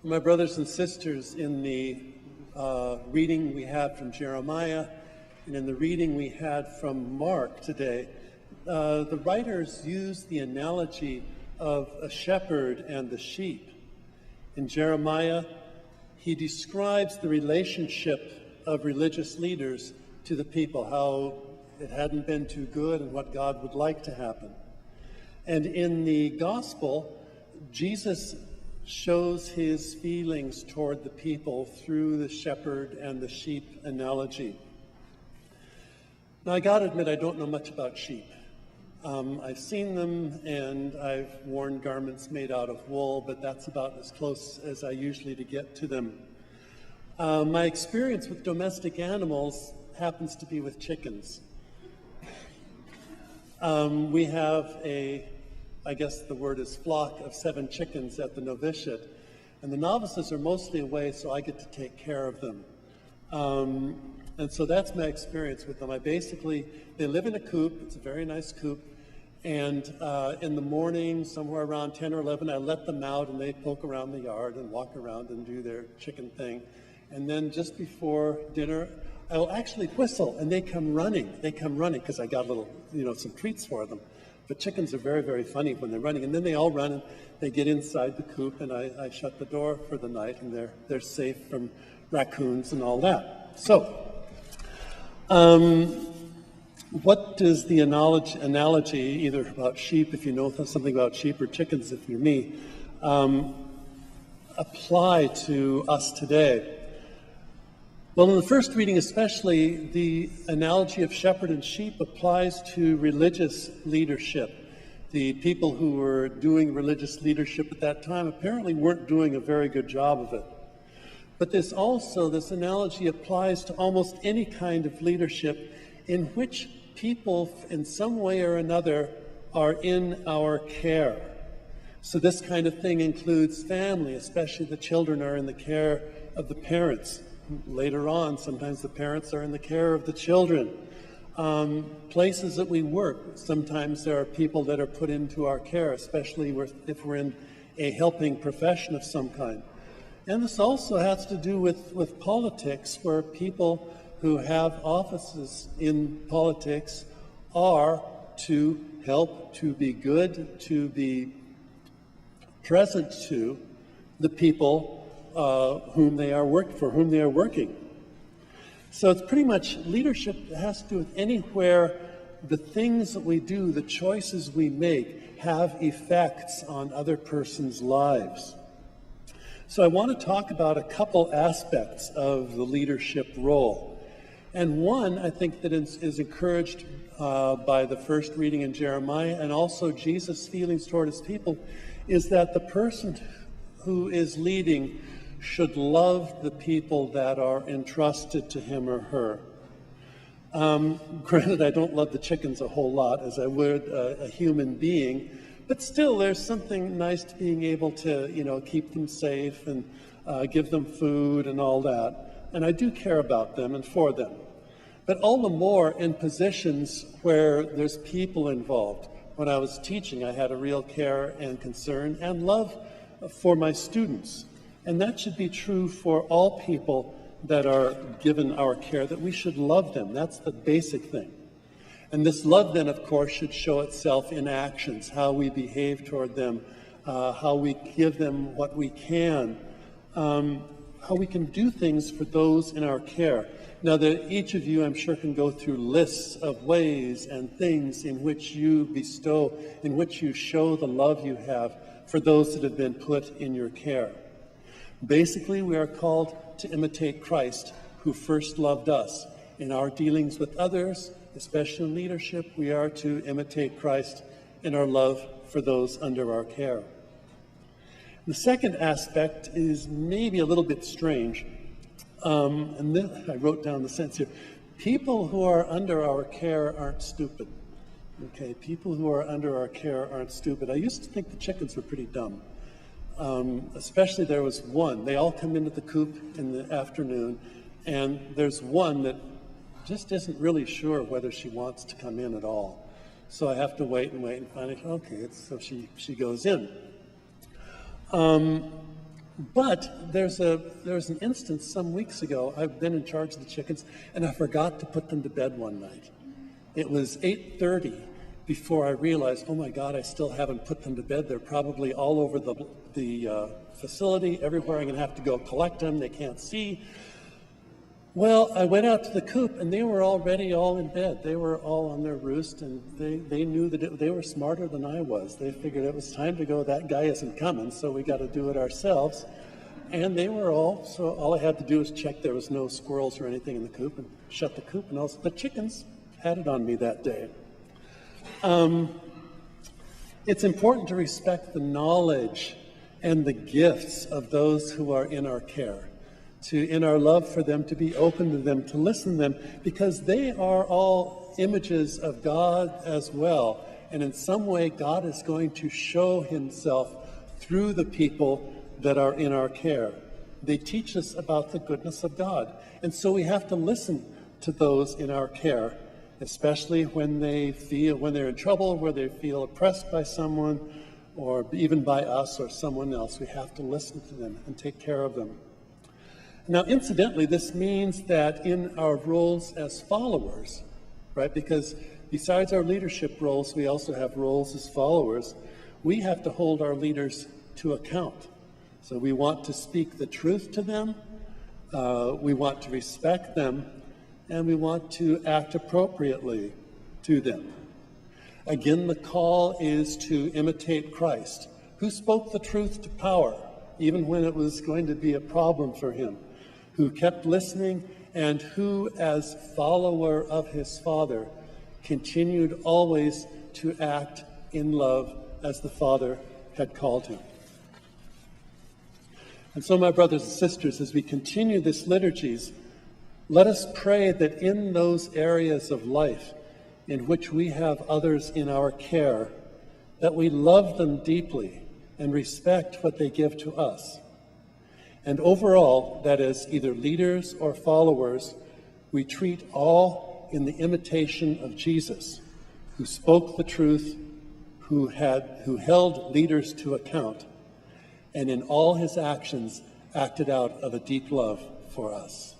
My brothers and sisters, in the reading we had from Jeremiah and in the reading we had from Mark today, the writers used the analogy of a shepherd and the sheep. In Jeremiah, he describes the relationship of religious leaders to the people, how it hadn't been too good and what God would like to happen. And in the gospel, Jesus shows his feelings toward the people through the shepherd and the sheep analogy. Now, I gotta admit, I don't know much about sheep. I've seen them and I've worn garments made out of wool, but that's about as close as I usually get to them. My experience with domestic animals happens to be with chickens. We have I guess the word is flock of 7 chickens at the novitiate, and the novices are mostly away, so I get to take care of them. And so that's my experience with them. They live in a coop. It's a very nice coop. And in the morning, somewhere around 10 or 11, I let them out and they poke around the yard and walk around and do their chicken thing. And then just before dinner, I will actually whistle and they come running. They come running because I got some treats for them. But chickens are very, very funny when they're running. And then they all run and they get inside the coop and I shut the door for the night and they're safe from raccoons and all that. So, what does the analogy, either about sheep, if you know something about sheep, or chickens, if you're me, apply to us today? Well, in the first reading especially, the analogy of shepherd and sheep applies to religious leadership. The people who were doing religious leadership at that time apparently weren't doing a very good job of it. But this analogy applies to almost any kind of leadership in which people, in some way or another, are in our care. So this kind of thing includes family, especially the children are in the care of the parents. Later on, sometimes the parents are in the care of the children. Places that we work, sometimes there are people that are put into our care, especially if we're in a helping profession of some kind. And this also has to do with politics, where people who have offices in politics are to help, to be good, to be present to the people for whom they are working. So it's pretty much leadership that has to do with anywhere the things that we do, the choices we make, have effects on other person's lives. So I want to talk about a couple aspects of the leadership role. And one, I think, that is encouraged by the first reading in Jeremiah, and also Jesus' feelings toward his people, is that the person who is leading should love the people that are entrusted to him or her. Granted, I don't love the chickens a whole lot, as I would a human being, but still there's something nice to being able to, keep them safe and give them food and all that. And I do care about them and for them. But all the more in positions where there's people involved. When I was teaching, I had a real care and concern and love for my students. And that should be true for all people that are given our care, that we should love them. That's the basic thing. And this love then, of course, should show itself in actions, how we behave toward them, how we give them what we can, how we can do things for those in our care. Now, each of you, I'm sure, can go through lists of ways and things in which you bestow, in which you show the love you have for those that have been put in your care. Basically, we are called to imitate Christ, who first loved us. In our dealings with others, especially in leadership, we are to imitate Christ in our love for those under our care. The second aspect is maybe a little bit strange. And then I wrote down the sentence here. People who are under our care aren't stupid. Okay, people who are under our care aren't stupid. I used to think the chickens were pretty dumb. Especially there was one. They all come into the coop in the afternoon, and there's one that just isn't really sure whether she wants to come in at all. So I have to wait and finally, okay, so she goes in. But there was an instance some weeks ago. I've been in charge of the chickens, and I forgot to put them to bed one night. It was 8:30 before I realized, oh my God, I still haven't put them to bed. They're probably all over the facility, everywhere. I'm going to have to go collect them. They can't see. Well, I went out to the coop, and they were already all in bed. They were all on their roost, and they knew that they were smarter than I was. They figured it was time to go. That guy isn't coming, so we got to do it ourselves. And they were so all I had to do was check there was no squirrels or anything in the coop and shut the coop, and also the chickens had it on me that day. It's important to respect the knowledge and the gifts of those who are in our care. In our love for them, to be open to them, to listen to them, because they are all images of God as well. And in some way, God is going to show himself through the people that are in our care. They teach us about the goodness of God. And so we have to listen to those in our care, especially when they're in trouble, where they feel oppressed by someone, or even by us or someone else. We have to listen to them and take care of them. Now, incidentally, this means that in our roles as followers, right, because besides our leadership roles, we also have roles as followers, we have to hold our leaders to account. So we want to speak the truth to them, we want to respect them, and we want to act appropriately to them. Again, the call is to imitate Christ, who spoke the truth to power, even when it was going to be a problem for him, who kept listening, and who, as follower of his Father, continued always to act in love as the Father had called him. And so, my brothers and sisters, as we continue this liturgies, let us pray that in those areas of life in which we have others in our care, that we love them deeply and respect what they give to us. And overall, that is, either leaders or followers, we treat all in the imitation of Jesus, who spoke the truth, who held leaders to account, and in all his actions acted out of a deep love for us.